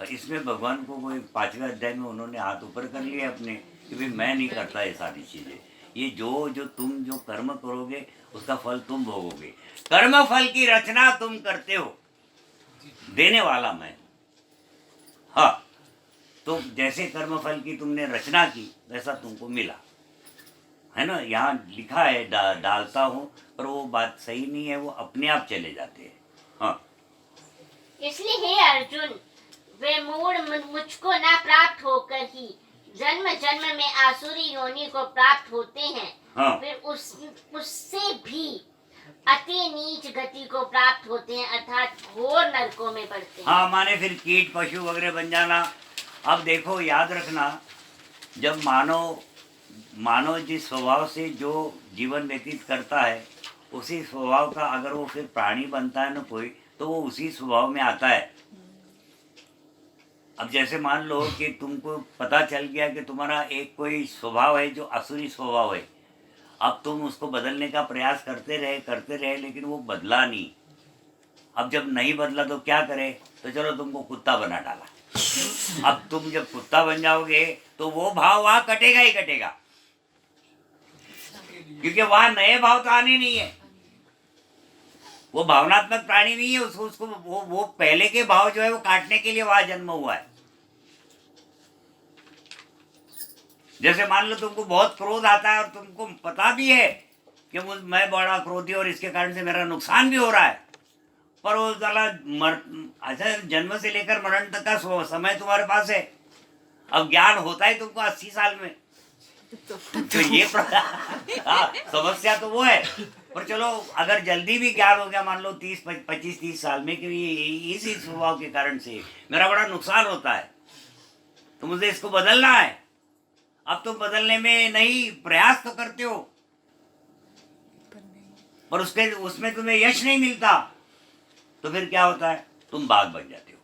और इसमें भगवान को कोई 5वें अध्याय में उन्होंने हाथ ऊपर कर लिए अपने कि भाई मैं नहीं करता ये सारी चीज़ें, ये जो तुम जो कर्म करोगे उसका फल तुम भोगोगे, कर्म फल की रचना तुम करते हो, देने वाला मैं। हाँ, तो जैसे कर्म फल की तुमने रचना की वैसा तुमको मिला, है ना। यहाँ लिखा है डालता हूँ, पर वो बात सही नहीं है, वो अपने आप चले जाते हैं। हाँ, इसलिए हे अर्जुन, वे मूढ़ मुझको न प्राप्त होकर ही जन्म जन्म में आसुरी योनि को प्राप्त होते हैं। हाँ। फिर उससे भी अति नीच गति को प्राप्त होते हैं, अर्थात घोर नरकों में पड़ते हैं। हाँ, माने फिर कीट पशु वगैरह बन जाना। अब देखो याद रखना जब मानव मानव जिस स्वभाव से जो जीवन व्यतीत करता है उसी स्वभाव का अगर वो फिर प्राणी बनता है ना कोई, तो वो उसी स्वभाव में आता है। अब जैसे मान लो कि तुमको पता चल गया कि तुम्हारा एक कोई स्वभाव है जो असुरी स्वभाव है, अब तुम उसको बदलने का प्रयास करते रहे लेकिन वो बदला नहीं। अब जब नहीं बदला तो क्या करे, तो चलो तुमको कुत्ता बना डाला। अब तुम जब कुत्ता बन जाओगे तो वो भाव वहां कटेगा ही कटेगा, क्योंकि वहां नए भाव तो आने नहीं है। वो भावनात्मक प्राणी नहीं है, उसको वो पहले के भाव जो है वो काटने के लिए वहां जन्म हुआ है। जैसे मान लो तुमको बहुत क्रोध आता है और तुमको पता भी है कि मैं बड़ा क्रोधी और इसके कारण से मेरा नुकसान भी हो रहा है, पर वो साला अच्छा जन्म से लेकर मरण तक का समय तुम्हारे पास है। अब ज्ञान होता है तुमको 80 साल में, तो ये समस्या तो वो है। पर चलो अगर जल्दी भी ज्ञान हो गया, मान लो 25-30 साल में, कि ये इसी स्वभाव के कारण से मेरा बड़ा नुकसान होता है, तो मुझे इसको बदलना है। अब तुम बदलने में नहीं प्रयास तो करते हो, पर उसमें तुम्हें यश नहीं मिलता, तो फिर क्या होता है, तुम बाघ बन जाते हो।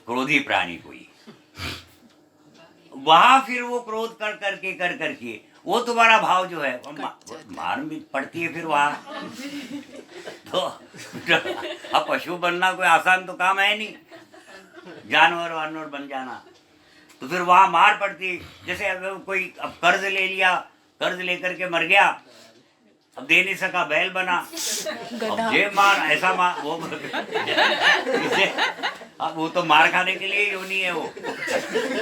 क्रोधी प्राणी कोई, वहां फिर वो क्रोध कर करके वो तुम्हारा भाव जो है मार भी पड़ती है फिर वहां। तो अब पशु बनना कोई आसान तो काम है नहीं, जानवर वानवर बन जाना, तो फिर वहां मार पड़ती। जैसे अगर कोई अब कर्ज ले लिया, कर्ज लेकर के मर गया, अब दे नहीं सका, बैल बना, अब ये मार ऐसा मार वो अब वो तो मार खाने के लिए योनी है, वो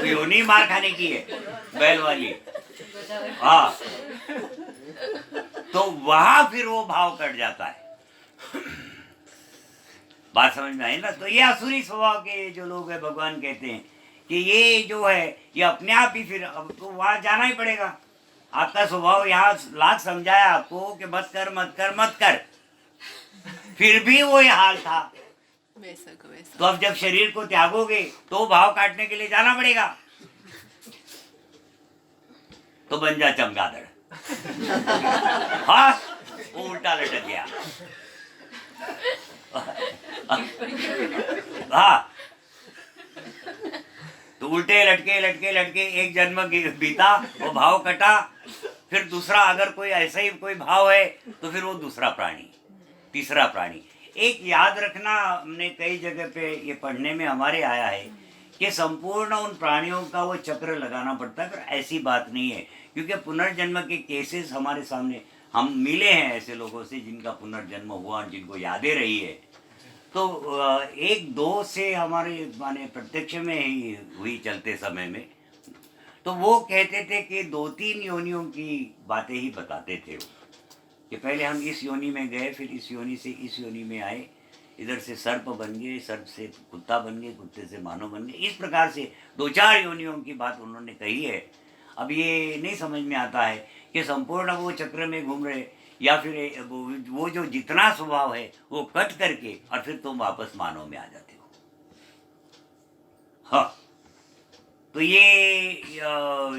योनी मार खाने की है बैल वाली। हाँ, तो वहां फिर वो भाव कट जाता है। बात समझ में आई ना? तो ये असुरी स्वभाव के जो लोग हैं, भगवान कहते हैं कि ये जो है ये अपने आप ही फिर अब तो वहां जाना ही पड़ेगा। आपका स्वभाव यहाँ लाख समझाया आपको कि मत कर मत कर मत कर, फिर भी वो ये हाल था। वैसा का वैसा। तो अब जब शरीर को त्यागोगे तो भाव काटने के लिए जाना पड़ेगा, तो बन जा चमगादड़। हाँ, वो उल्टा लटक गया। हाँ, तो उल्टे लटके एक जन्म बीता, वो भाव कटा, फिर दूसरा अगर कोई ऐसा ही कोई भाव है तो फिर वो दूसरा प्राणी, तीसरा प्राणी। एक याद रखना, हमने कई जगह पे ये पढ़ने में हमारे आया है कि संपूर्ण उन प्राणियों का वो चक्र लगाना पड़ता है, पर ऐसी बात नहीं है, क्योंकि पुनर्जन्म के केसेस हमारे सामने, हम मिले हैं ऐसे लोगों से जिनका पुनर्जन्म हुआ, जिनको यादें रही है। तो एक दो से हमारे माने प्रत्यक्ष में ही हुई चलते समय में, तो वो कहते थे कि 2-3 योनियों की बातें ही बताते थे वो, कि पहले हम इस योनि में गए, फिर इस योनि से इस योनि में आए, इधर से सर्प बन गए, सर्प से कुत्ता बन गए, कुत्ते से मानव बन गए। इस प्रकार से 2-4 योनियों की बात उन्होंने कही है। अब ये नहीं समझ में आता है कि संपूर्ण वो चक्र में घूम रहे, या फिर वो जो जितना स्वभाव है वो कट करके और फिर तुम वापस मानव में आ जाते हो। हाँ, तो ये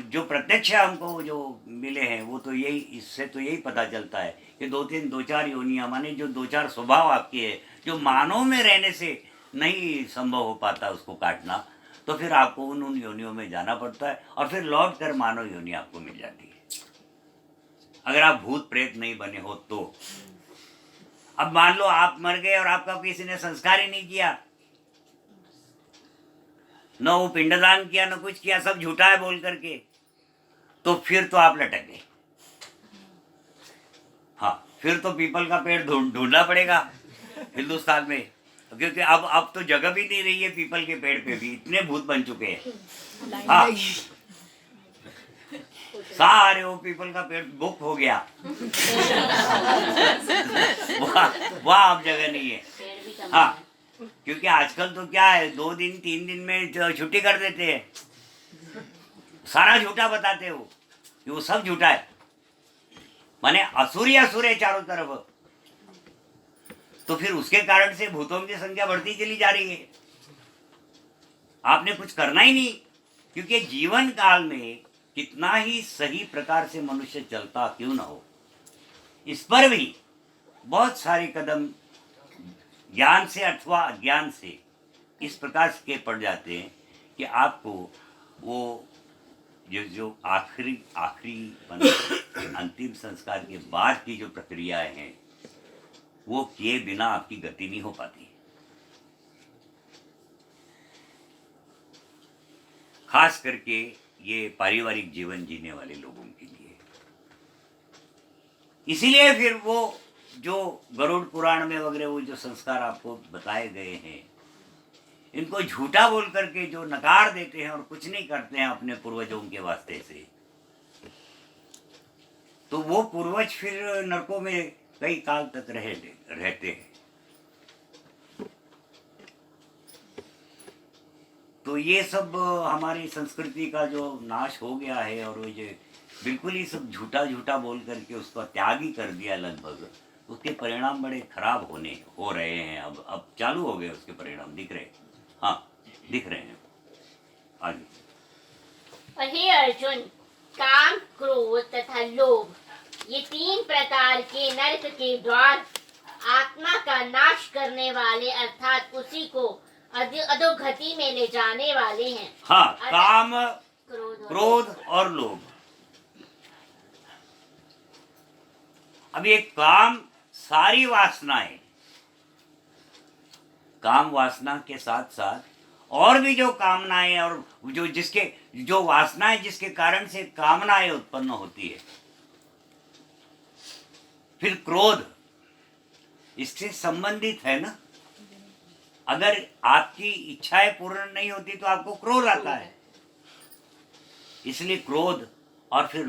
जो प्रत्यक्ष हमको जो मिले हैं वो तो यही, इससे तो यही पता चलता है कि 2-4 योनियां, माने जो 2-4 स्वभाव आपके है, जो मानव में रहने से नहीं संभव हो पाता उसको काटना, तो फिर आपको उन योनियों में जाना पड़ता है और फिर लौट कर मानव योनि आपको मिल जाती है, अगर आप भूत प्रेत नहीं बने हो तो। अब मान लो आप मर गए और आपका किसी ने संस्कार ही नहीं किया, न वो पिंडदान किया, न कुछ किया, सब झूठा है बोल करके, तो फिर तो आप लटक गए। हाँ, फिर तो पीपल का पेड़ ढूंढना पड़ेगा हिंदुस्तान में, क्योंकि अब तो जगह भी नहीं रही है पीपल के पेड़ पे भी, इतने भूत बन चुके हैं। हाँ, सारे वो पीपल का पेड़ बुक हो गया। वहाँ अब जगह नहीं है। हाँ, क्योंकि आजकल तो क्या है, 2 दिन 3 दिन में छुट्टी कर देते हैं, सारा झूठा बताते हो कि वो सब झूठा है, माने असुर है चारों तरफ। तो फिर उसके कारण से भूतों की संख्या बढ़ती चली जा रही है। आपने कुछ करना ही नहीं, क्योंकि जीवन काल में कितना ही सही प्रकार से मनुष्य चलता क्यों ना हो, इस पर भी बहुत सारे कदम ज्ञान से अथवा अज्ञान से इस प्रकार के पड़ जाते हैं कि आपको वो जो आखिरी अंतिम संस्कार के बाद की जो प्रक्रियाएं हैं वो किए बिना आपकी गति नहीं हो पाती। खास करके ये पारिवारिक जीवन जीने वाले लोगों के लिए। इसीलिए फिर वो जो गरुड़ पुराण में वगैरह वो जो संस्कार आपको बताए गए हैं, इनको झूठा बोल करके जो नकार देते हैं और कुछ नहीं करते हैं अपने पूर्वजों के वास्ते से, तो वो पूर्वज फिर नरकों में कई काल तक रहते हैं। तो ये सब हमारी संस्कृति का जो नाश हो गया है और वो जो बिल्कुल ही सब झूठा झूठा बोल करके उसको त्याग ही कर दिया लगभग, उसके परिणाम बड़े खराब हो रहे हैं। अब चालू हो गए उसके परिणाम दिख रहे हैं। हाँ, दिख रहे हैं। आगे। और हे अर्जुन, काम, क्रोध तथा लोभ ये 3 प्रकार के नरक के द्वार आत्मा का नाश करने वाले अर्थात उसी को अधोगति में ले जाने वाले हैं। हाँ, काम, क्रोध और लोभ। अब ये काम सारी वासनाएं, काम वासना के साथ साथ और भी जो कामनाएं और जो वासनाएं जिसके कारण से कामनाएं उत्पन्न होती है, फिर क्रोध इससे संबंधित है ना। अगर आपकी इच्छाएं पूर्ण नहीं होती तो आपको क्रोध आता है, इसलिए क्रोध। और फिर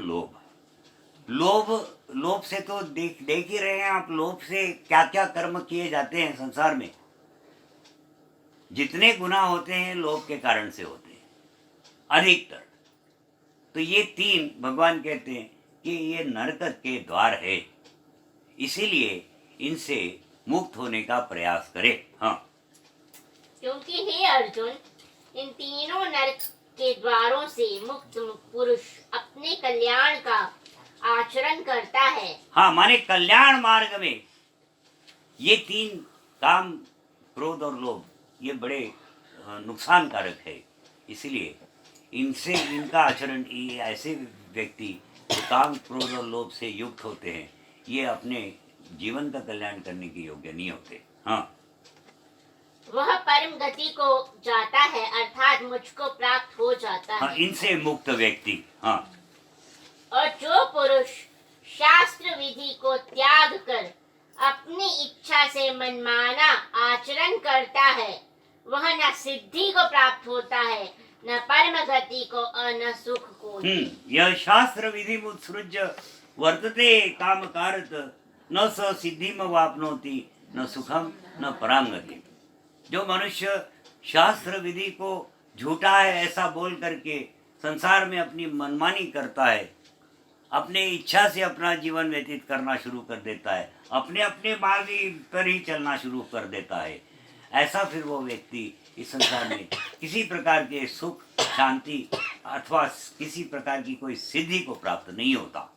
लोभ से तो देख ही रहे हैं आप, लोभ से क्या क्या कर्म किए जाते हैं संसार में। जितने गुनाह होते हैं लोभ के कारण से होते हैं अधिकतर। तो ये 3 भगवान कहते हैं कि ये नरक के द्वार है, इसीलिए इनसे मुक्त होने का प्रयास करें। हाँ, क्योंकि हे अर्जुन, इन तीनों नरक के द्वारों से मुक्त पुरुष अपने कल्याण का आचरण करता है। हाँ, माने कल्याण मार्ग में ये 3 काम, क्रोध और लोभ ये बड़े नुकसानकारक है। इसलिए इनसे इनका आचरण, ये ऐसे व्यक्ति जो काम, क्रोध और लोभ से युक्त होते हैं, ये अपने जीवन का कल्याण करने के योग्य नहीं होते। हाँ, वह परम गति को जाता है अर्थात मुझको प्राप्त हो जाता हाँ, है। इनसे मुक्त व्यक्ति। हाँ, और जो पुरुष शास्त्र विधि को त्याग कर अपनी इच्छा से मनमाना आचरण करता है, वह न सिद्धि को प्राप्त होता है, न परम गति को और न सुख को। यह शास्त्र विधि मुत्सृज्य वर्तते काम कारत, न स सिद्धिम वाप्नोति न सुखम न पराम गति। जो मनुष्य शास्त्र विधि को झूठा है ऐसा बोल करके संसार में अपनी मनमानी करता है, अपने इच्छा से अपना जीवन व्यतीत करना शुरू कर देता है, अपने अपने मार्ग पर ही चलना शुरू कर देता है, ऐसा फिर वो व्यक्ति इस संसार में किसी प्रकार के सुख, शांति अथवा किसी प्रकार की कोई सिद्धि को प्राप्त नहीं होता।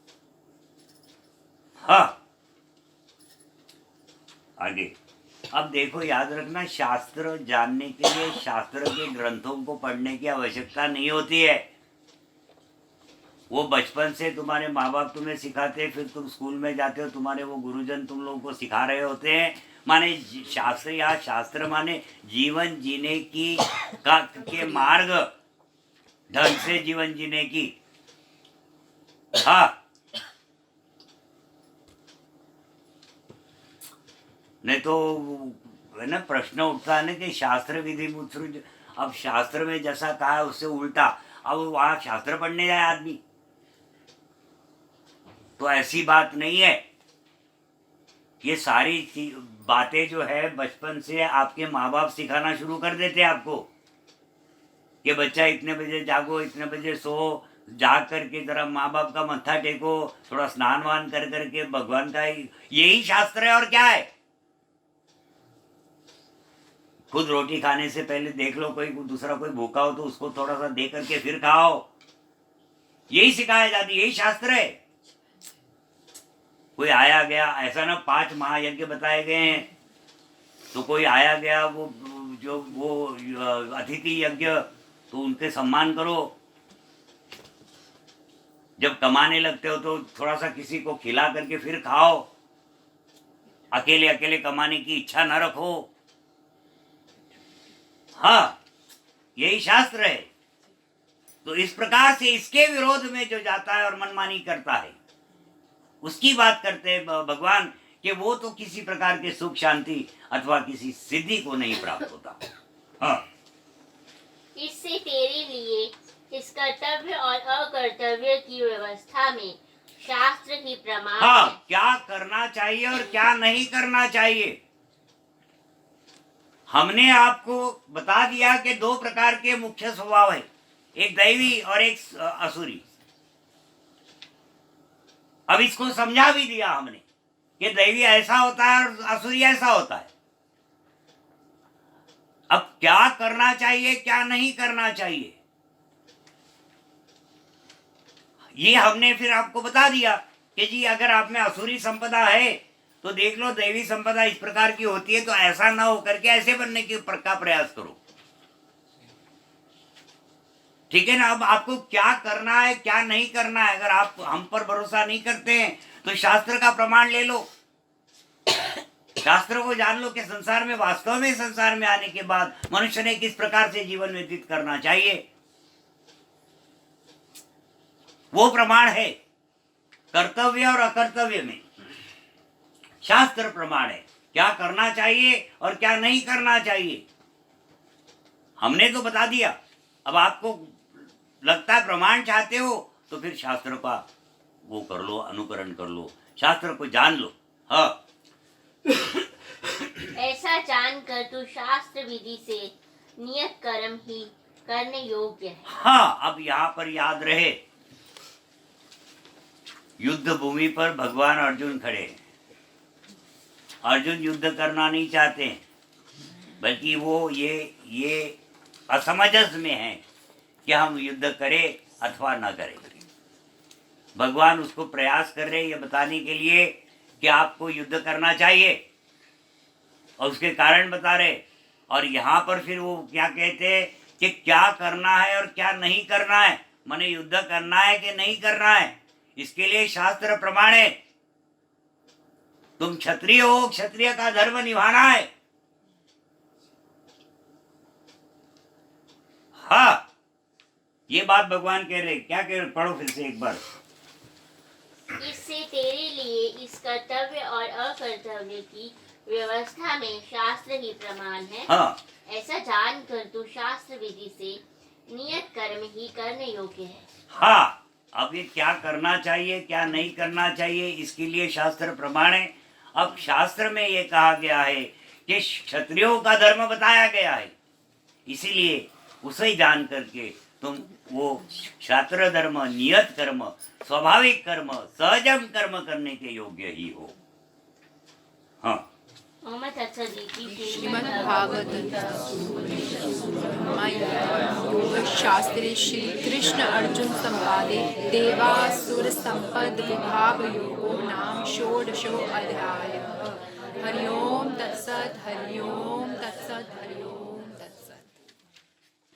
हाँ, आगे। अब देखो, याद रखना, शास्त्र जानने के लिए शास्त्र के ग्रंथों को पढ़ने की आवश्यकता नहीं होती है। वो बचपन से तुम्हारे माँ बाप तुम्हें सिखाते हैं, फिर तुम स्कूल में जाते हो, तुम्हारे वो गुरुजन तुम लोगों को सिखा रहे होते हैं। माने शास्त्र, या शास्त्र माने जीवन जीने की के मार्ग, ढंग से जीवन जीने की। हाँ, नहीं तो है ना, प्रश्न उठता है ना कि शास्त्र विधि मुत्सृज्य। अब शास्त्र में जैसा कहा है उससे उल्टा, अब वहां शास्त्र पढ़ने जाए आदमी, तो ऐसी बात नहीं है। ये सारी बातें जो है बचपन से आपके माँ बाप सिखाना शुरू कर देते हैं आपको कि बच्चा इतने बजे जागो, इतने बजे सो, जाग करके जरा माँ बाप का मत्था टेको, थोड़ा स्नान वान कर करके भगवान का, यही शास्त्र है और क्या है। खुद रोटी खाने से पहले देख लो कोई दूसरा कोई भूखा हो तो उसको थोड़ा सा दे करके फिर खाओ। यही सिखाया जाती, यही शास्त्र है। कोई आया गया, ऐसा ना 5 महायज्ञ बताए गए हैं तो कोई आया गया वो जो वो अतिथि यज्ञ, तो उनके सम्मान करो। जब कमाने लगते हो तो थोड़ा सा किसी को खिला करके फिर खाओ। अकेले अकेले कमाने की इच्छा न रखो। हाँ, यही शास्त्र है। तो इस प्रकार से इसके विरोध में जो जाता है और मनमानी करता है, उसकी बात करते हैं भगवान कि वो तो किसी प्रकार के सुख शांति अथवा किसी सिद्धि को नहीं प्राप्त होता। हाँ। इससे तेरे लिए इस कर्तव्य और अकर्तव्य की व्यवस्था में शास्त्र ही प्रमाण हाँ, है। क्या करना चाहिए और क्या नहीं करना चाहिए हमने आपको बता दिया कि 2 प्रकार के मुख्य स्वभाव है, एक दैवी और एक असुरी। अब इसको समझा भी दिया हमने कि दैवी ऐसा होता है और असुरी ऐसा होता है। अब क्या करना चाहिए क्या नहीं करना चाहिए ये हमने फिर आपको बता दिया कि जी अगर आप में असुरी संपदा है तो देख लो दैवी संपदा इस प्रकार की होती है, तो ऐसा ना हो करके ऐसे बनने की का प्रयास करो। ठीक है ना। अब आपको क्या करना है क्या नहीं करना है, अगर आप हम पर भरोसा नहीं करते हैं तो शास्त्र का प्रमाण ले लो। शास्त्र को जान लो कि संसार में वास्तव में संसार में आने के बाद मनुष्य ने किस प्रकार से जीवन व्यतीत करना चाहिए, वो प्रमाण है। कर्तव्य और अकर्तव्य में शास्त्र प्रमाण है, क्या करना चाहिए और क्या नहीं करना चाहिए हमने तो बता दिया। अब आपको लगता है प्रमाण चाहते हो तो फिर शास्त्र का वो कर लो, अनुकरण कर लो, शास्त्र को जान लो। हाँ। ऐसा जानकर तू शास्त्र विधि से नियत कर्म ही करने योग्य है। हाँ, अब यहाँ पर याद रहे, युद्ध भूमि पर भगवान अर्जुन खड़े हैं। अर्जुन युद्ध करना नहीं चाहते, बल्कि वो ये असमंजस में है कि हम युद्ध करें अथवा न करें। भगवान उसको प्रयास कर रहे हैं ये बताने के लिए कि आपको युद्ध करना चाहिए और उसके कारण बता रहे। और यहाँ पर फिर वो क्या कहते हैं कि क्या करना है और क्या नहीं करना है, माने युद्ध करना है कि नहीं करना है, इसके लिए शास्त्र प्रमाण है। तुम क्षत्रिय हो, क्षत्रिय का धर्म निभाना है। हाँ, ये बात भगवान कह रहे। क्या कह रहे, पढ़ो फिर से एक बार। इससे तेरे लिए इस कर्तव्य और अकर्तव्य की व्यवस्था में शास्त्र ही प्रमाण है। हाँ। ऐसा जानकर तू शास्त्र विधि से नियत कर्म ही करने योग्य है। हाँ, अब ये क्या करना चाहिए क्या नहीं करना चाहिए इसके लिए शास्त्र प्रमाण है। अब शास्त्र में ये कहा गया है कि क्षत्रियों का धर्म बताया गया है, इसीलिए उसे जान करके तुम वो क्षात्र धर्म, नियत कर्म, स्वाभाविक कर्म, सहजम कर्म करने के योग्य ही हो। हाँ। श्रीमद्भागवत शास्त्रे श्री कृष्ण अर्जुन संवादे देवासुर संपद विभाग योगो नाम षोडशो अध्यायः। हरि ओम तत्सत्, हरि ओम तत्सत्, हरि ओम।